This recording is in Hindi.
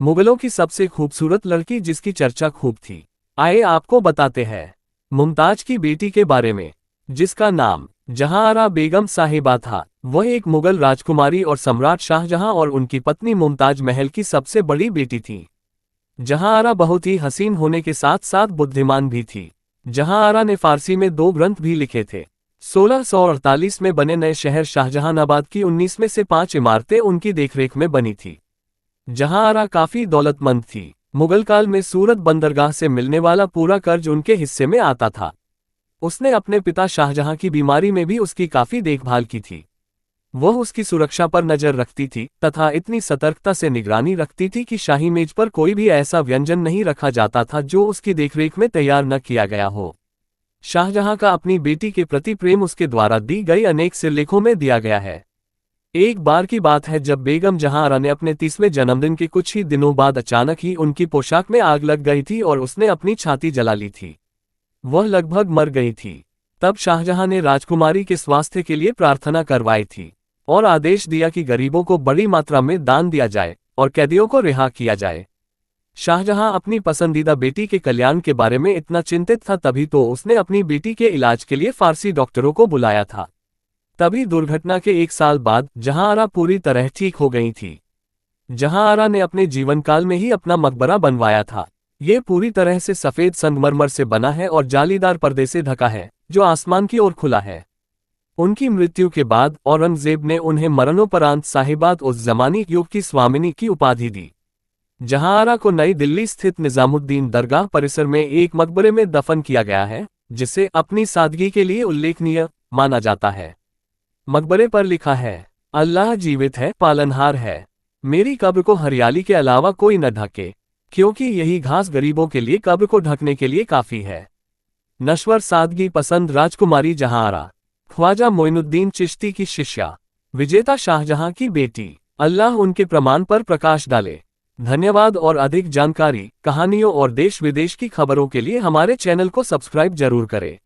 मुगलों की सबसे खूबसूरत लड़की जिसकी चर्चा खूब थी। आइए आपको बताते हैं मुमताज की बेटी के बारे में, जिसका नाम जहांआरा बेगम साहिबा था। वह एक मुगल राजकुमारी और सम्राट शाहजहां और उनकी पत्नी मुमताज महल की सबसे बड़ी बेटी थी। जहांआरा बहुत ही हसीन होने के साथ साथ बुद्धिमान भी थी। जहांआरा ने फारसी में 2 ग्रंथ भी लिखे थे। 1648 में बने नए शहर शाहजहानाबाद की 19 में से 5 इमारतें उनकी देखरेख में बनी थी। जहांआरा काफी दौलतमंद थी। मुगल काल में सूरत बंदरगाह से मिलने वाला पूरा कर्ज उनके हिस्से में आता था। उसने अपने पिता शाहजहां की बीमारी में भी उसकी काफी देखभाल की थी। वह उसकी सुरक्षा पर नजर रखती थी तथा इतनी सतर्कता से निगरानी रखती थी कि शाही मेज पर कोई भी ऐसा व्यंजन नहीं रखा जाता था जो उसकी देखरेख में तैयार न किया गया हो। शाहजहां का अपनी बेटी के प्रति प्रेम उसके द्वारा दी गई अनेक सिरलेखों में दिया गया है। एक बार की बात है जब बेगम जहांआरा ने अपने 30वें जन्मदिन के कुछ ही दिनों बाद अचानक ही उनकी पोशाक में आग लग गई थी और उसने अपनी छाती जला ली थी। वह लगभग मर गई थी। तब शाहजहां ने राजकुमारी के स्वास्थ्य के लिए प्रार्थना करवाई थी और आदेश दिया कि गरीबों को बड़ी मात्रा में दान दिया जाए और कैदियों को रिहा किया जाए। शाहजहां अपनी पसंदीदा बेटी के कल्याण के बारे में इतना चिंतित था, तभी तो उसने अपनी बेटी के इलाज के लिए फारसी डॉक्टरों को बुलाया था। तभी दुर्घटना के 1 साल बाद जहांआरा पूरी तरह ठीक हो गई थी। जहांआरा ने अपने जीवनकाल में ही अपना मकबरा बनवाया था। ये पूरी तरह से सफेद संगमरमर से बना है और जालीदार पर्दे से ढका है जो आसमान की ओर खुला है। उनकी मृत्यु के बाद औरंगजेब ने उन्हें मरणोपरांत साहिबात उस जमानी युग की स्वामिनी की उपाधि दी। जहांआरा को नई दिल्ली स्थित निजामुद्दीन दरगाह परिसर में एक मकबरे में दफन किया गया है, जिसे अपनी सादगी के लिए उल्लेखनीय माना जाता है। मकबरे पर लिखा है, अल्लाह जीवित है, पालनहार है। मेरी कब्र को हरियाली के अलावा कोई न ढके, क्योंकि यही घास गरीबों के लिए कब्र को ढकने के लिए काफी है। नश्वर सादगी पसंद राजकुमारी जहांआरा, ख्वाजा मोइनुद्दीन चिश्ती की शिष्या, विजेता शाहजहां की बेटी। अल्लाह उनके प्रमाण पर प्रकाश डाले। धन्यवाद। और अधिक जानकारी, कहानियों और देश विदेश की खबरों के लिए हमारे चैनल को सब्सक्राइब जरूर करें।